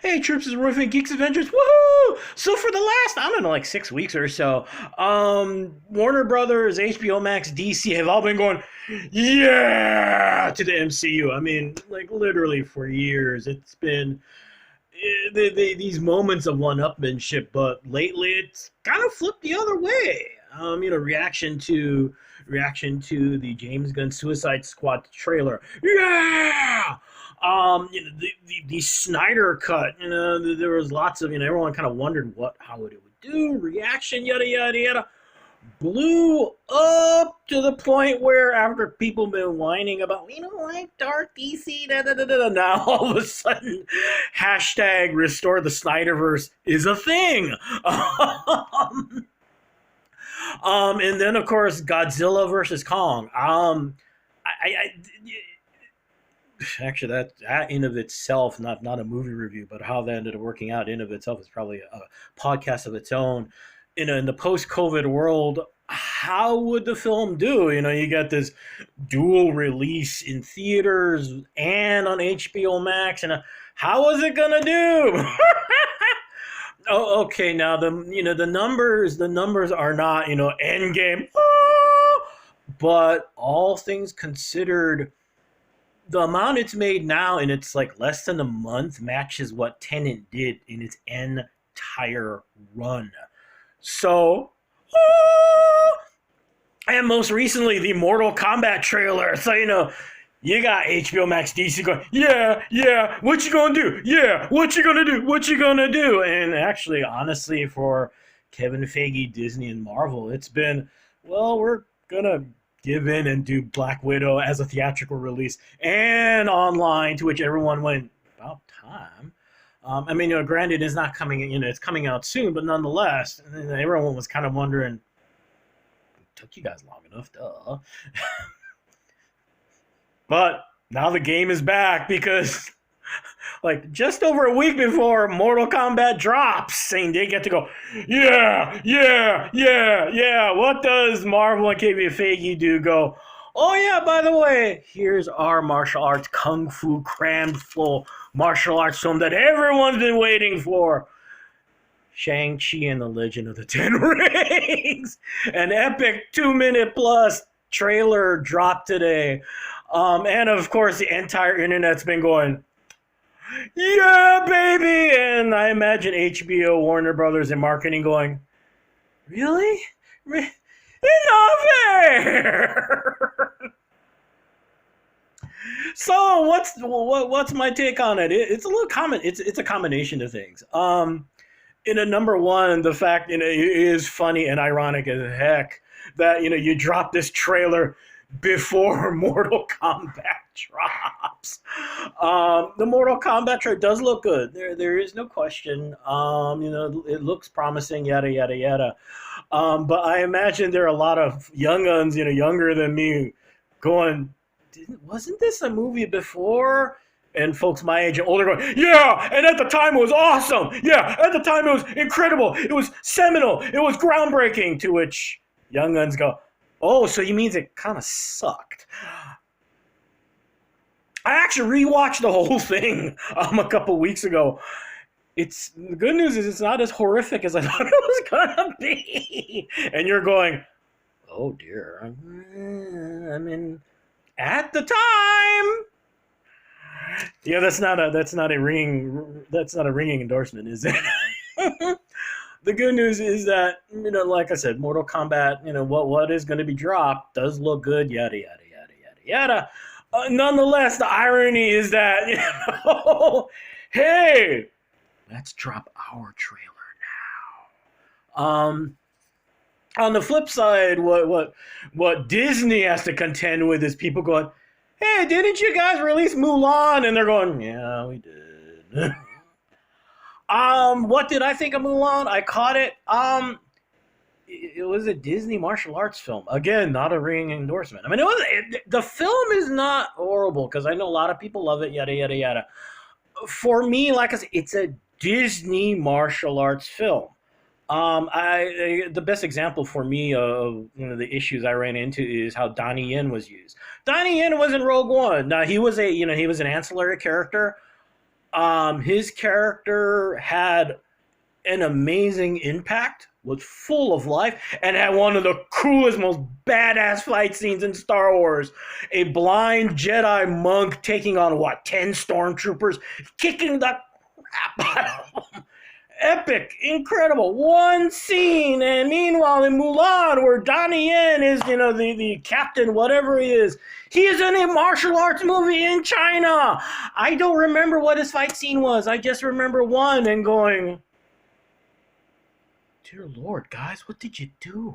Hey, troops, is Roy from Geeks Adventures. Woohoo! So for the last, I don't know, like 6 weeks or so, Warner Brothers, HBO Max, DC have all been going, yeah, to the MCU. I mean, like literally for years, it's been these moments of one-upmanship, but lately it's kind of flipped the other way. Reaction to the James Gunn Suicide Squad trailer. Yeah. The Snyder cut. There was lots of everyone kind of wondered how it would do. Reaction, yada yada yada, blew up to the point where after people been whining about we don't like dark DC, da, da, da, da, now all of a sudden hashtag restore the Snyderverse is a thing. And then of course Godzilla versus Kong. Actually that in of itself, not a movie review, but how that ended up working out in of itself is probably a podcast of its own. In the post-COVID world, how would the film do? You got this dual release in theaters and on HBO Max, and how is it gonna do? Oh, okay. Now the numbers are not Endgame, but all things considered, the amount it's made now, and it's like less than a month, matches what Tenet did in its entire run. So, and most recently, the Mortal Kombat trailer. So, you got HBO Max DC going, yeah, what you gonna do? Yeah, what you gonna do? What you gonna do? And actually, honestly, for Kevin Feige, Disney, and Marvel, it's been, well, we're gonna give in and do Black Widow as a theatrical release and online, to which everyone went, about time. Granted, it's not coming, it's coming out soon, but nonetheless, everyone was kind of wondering, it took you guys long enough, duh. But now the game is back because, like, just over a week before Mortal Kombat drops, saying they get to go, yeah. What does Marvel and Kevin Feige do? Go, oh yeah, by the way, here's our martial arts kung fu crammed full martial arts film that everyone's been waiting for. Shang-Chi and the Legend of the Ten Rings. An epic 2-minute plus trailer dropped today. And of course, the entire internet's been going, yeah, baby! And I imagine HBO, Warner Brothers, and marketing going, really? It's not fair! So what's my take on it? It's a little common. It's a combination of things. Number one, the fact it is funny and ironic as heck that you drop this trailer before Mortal Kombat drops. The Mortal Kombat trailer does look good. There is no question. It looks promising. Yada yada yada. But I imagine there are a lot of young uns, younger than me, going, wasn't this a movie before? And folks my age and older going, yeah, and at the time it was awesome. Yeah, at the time it was incredible. It was seminal. It was groundbreaking. To which young uns go, oh, so you mean it kind of sucked? I actually rewatched the whole thing a couple weeks ago. The good news is it's not as horrific as I thought it was gonna be. And you're going, oh dear. At the time. Yeah, that's not a ringing endorsement, is it? The good news is that, like I said, Mortal Kombat, what is going to be dropped does look good, yada, yada, yada, yada, yada. Nonetheless, the irony is that, hey, let's drop our trailer now. On the flip side, what Disney has to contend with is people going, hey, didn't you guys release Mulan? And they're going, yeah, we did. What did I think of Mulan? I caught it. It was a Disney martial arts film. Again, not a ringing endorsement. The film is not horrible because I know a lot of people love it, yada, yada, yada. For me, like I said, it's a Disney martial arts film. The best example for me of the issues I ran into is how Donnie Yen was used. Donnie Yen was in Rogue One. Now he was an ancillary character, His character had an amazing impact, was full of life, and had one of the coolest, most badass fight scenes in Star Wars. A blind Jedi monk taking on what, 10 stormtroopers, kicking the crap out of them. Epic, incredible, one scene. And meanwhile, in Mulan, where Donnie Yen is, the captain, whatever he is in a martial arts movie in China. I don't remember what his fight scene was. I just remember one and going, dear Lord, guys, what did you do?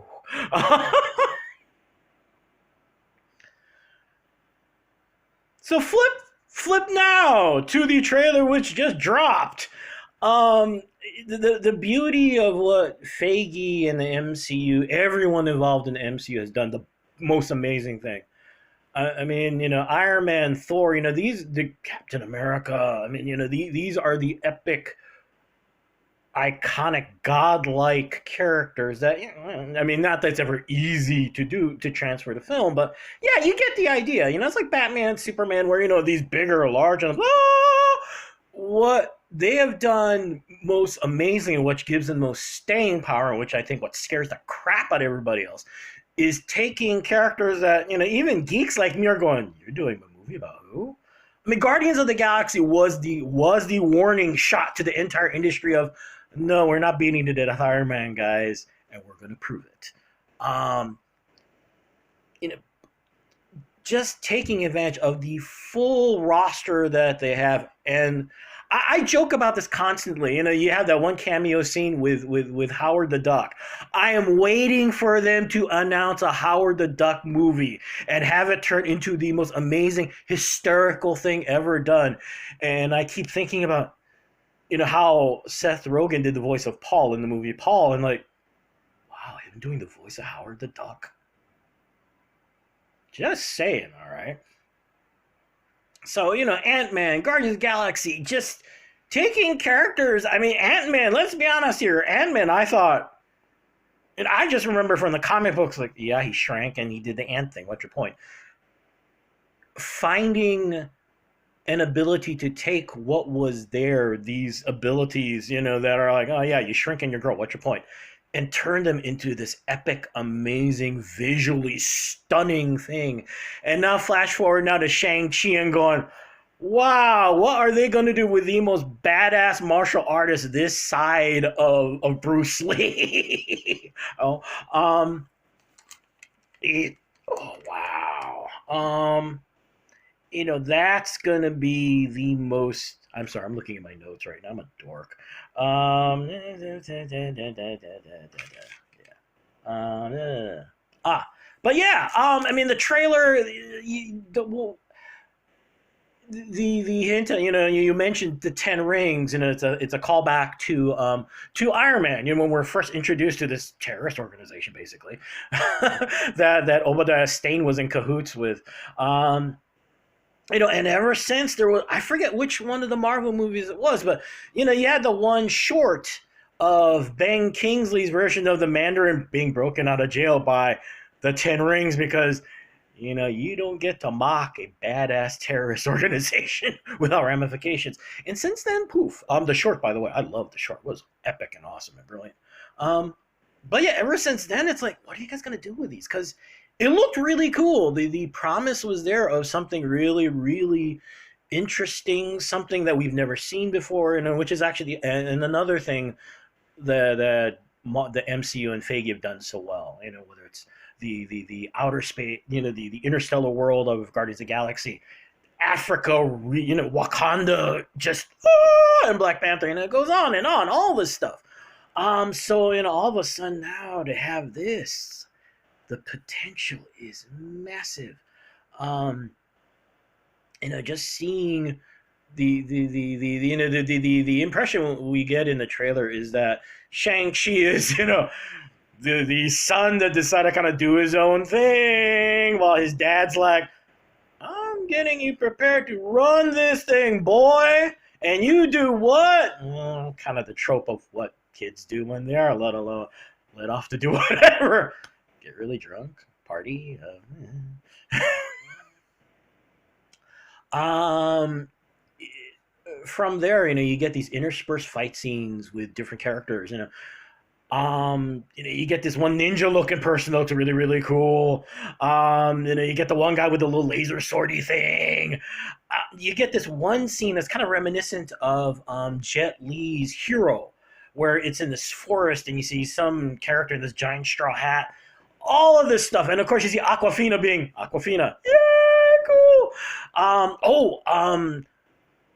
So flip now to the trailer which just dropped. Um, the beauty of what Feige and the MCU, everyone involved in the MCU has done the most amazing thing. I mean, Iron Man, Thor, the Captain America. I mean, these are the epic, iconic, godlike characters that, I mean, not that it's ever easy to do to transfer to film, but yeah, you get the idea. It's like Batman, Superman, where these bigger, large, and what they have done most amazing, and which gives them most staying power, which I think what scares the crap out of everybody else, is taking characters that even geeks like me are going, "You're doing a movie about who?" I mean, Guardians of the Galaxy was the warning shot to the entire industry of, no, we're not beating the death Iron Man, guys, and we're going to prove it. Um, you know, just taking advantage of the full roster that they have, and I joke about this constantly. You have that one cameo scene with Howard the Duck. I am waiting for them to announce a Howard the Duck movie and have it turn into the most amazing, hysterical thing ever done. And I keep thinking about, how Seth Rogen did the voice of Paul in the movie Paul, and like, wow, him doing the voice of Howard the Duck. Just saying, all right. So, Ant-Man, Guardians of the Galaxy, just taking characters. I mean, Ant-Man, let's be honest here. Ant-Man, I thought, and I just remember from the comic books, like, yeah, he shrank and he did the ant thing. What's your point? Finding an ability to take what was there, these abilities, that are like, oh yeah, you shrink and you grow. What's your point? And turn them into this epic, amazing, visually stunning thing. And now flash forward now to Shang-Chi and going, wow, what are they going to do with the most badass martial artist this side of Bruce Lee? oh, it, oh, wow. That's going to be the most. I'm sorry, I'm looking at my notes right now. I'm a dork. But yeah, I mean, the trailer, the hint, you mentioned the 10 rings, and it's a callback to Iron Man. When we're first introduced to this terrorist organization, basically, that Obadiah Stane was in cahoots with. And ever since there was, I forget which one of the Marvel movies it was, but you had the one short of Ben Kingsley's version of the Mandarin being broken out of jail by the 10 Rings because you don't get to mock a badass terrorist organization without ramifications. And since then, poof. The short, by the way, I love the short. It was epic and awesome and brilliant. But yeah, ever since then, it's like, what are you guys gonna do with these? Because it looked really cool. The promise was there of something really, really interesting, something that we've never seen before, which is actually and another thing that the MCU and Feige have done so well. Whether it's the outer space, the interstellar world of Guardians of the Galaxy, Africa, Wakanda, just and Black Panther, and it goes on and on, all this stuff. So all of a sudden now to have this, the potential is massive. Just seeing the impression we get in the trailer is that Shang-Chi is the son that decided to kind of do his own thing while his dad's like, I'm getting you prepared to run this thing, boy, and you do what? Well, kind of the trope of what kids do when they are let off to do whatever. Get really drunk, party. Um, from there, you get these interspersed fight scenes with different characters. You get this one ninja looking person that looks really, really cool. You get the one guy with the little laser swordy thing. You get this one scene that's kind of reminiscent of Jet Li's Hero, where it's in this forest and you see some character in this giant straw hat. All of this stuff, and of course you see Aquafina being Aquafina. Yeah, cool.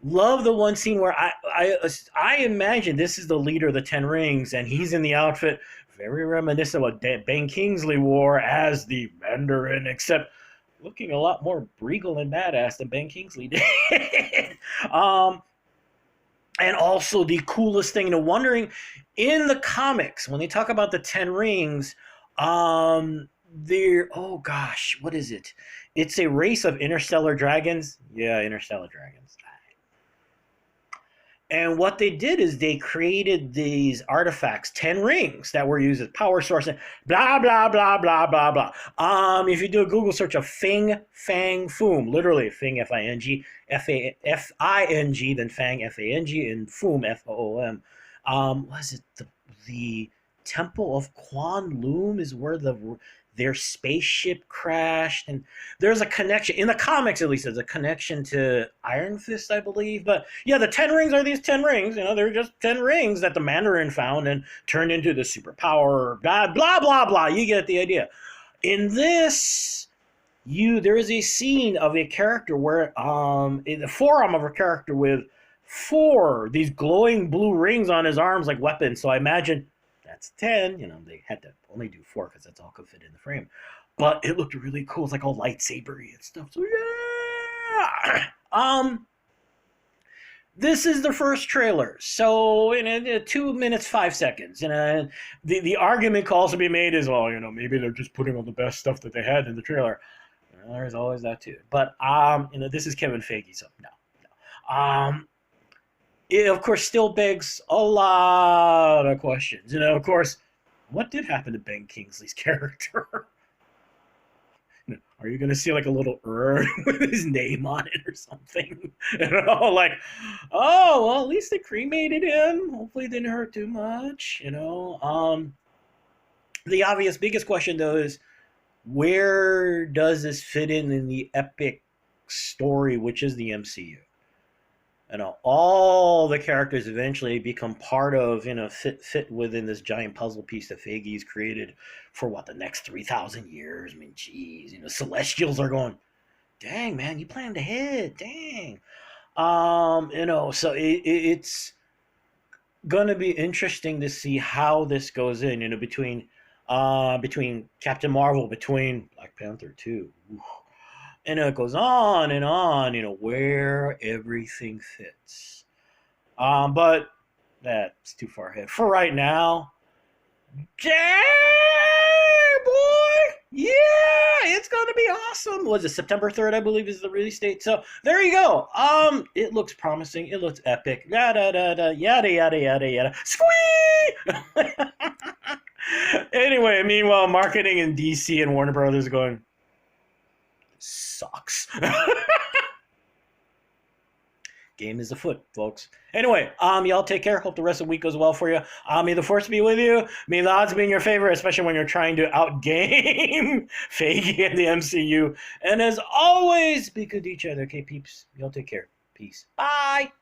Love the one scene where I imagine this is the leader of the Ten Rings, and he's in the outfit very reminiscent of what Ben Kingsley wore as the Mandarin, except looking a lot more regal and badass than Ben Kingsley did. And also the coolest thing, wondering in the comics when they talk about the Ten Rings, they're oh gosh, what is it? It's a race of interstellar dragons. Yeah, interstellar dragons. And what they did is they created these artifacts, 10 rings, that were used as power source, and blah, blah, blah, blah, blah, blah. If you do a Google search of Fing, Fang, Foom, literally Fing, F-I-N-G, F-I-N-G, then Fang, F-A-N-G, and Foom, F-O-O-M. Was it the Temple of Quan Loom is where their spaceship crashed, and there's a connection in the comics, at least there's a connection to Iron Fist, I believe. But yeah, the 10 rings are these 10 rings, they're just 10 rings that the Mandarin found and turned into the superpower, blah blah blah blah. You get the idea. In this, there is a scene of a character where in the forearm of a character with 4 these glowing blue rings on his arms like weapons. So I imagine that's 10. They had to only do 4 because that's all could fit in the frame. But it looked really cool. It's like all lightsabery and stuff. So yeah. This is the first trailer. So in 2 minutes, 5 seconds. The argument can also be made is, well, maybe they're just putting all the best stuff that they had in the trailer. There's always that too. But this is Kevin Feige, so no. It, of course, still begs a lot of questions. Of course, what did happen to Ben Kingsley's character? Are you going to see like a little urn with his name on it or something? Like, oh, well, at least they cremated him. Hopefully it didn't hurt too much, The obvious biggest question, though, is where does this fit in the epic story, which is the MCU? All the characters eventually become part of, fit within this giant puzzle piece that Feige's created for the next 3,000 years. I mean, geez, Celestials are going, dang, man, you planned ahead, dang. So it's gonna be interesting to see how this goes in, between Captain Marvel, between Black Panther 2. Oof. And it goes on and on, where everything fits. But that's too far ahead. For right now, dang, boy! Yeah, it's going to be awesome. Was it September 3rd, I believe, is the release date? So there you go. It looks promising. It looks epic. Yada, yada, yada, yada, yada, yada. Squee! Anyway, meanwhile, marketing in DC and Warner Brothers are going, sucks. Game is afoot, folks. Anyway, y'all take care. Hope the rest of the week goes well for you. May the force be with you. May the odds be in your favor, especially when you're trying to outgame Feige and the MCU. And as always, be good to each other. Okay, peeps? Y'all take care. Peace. Bye.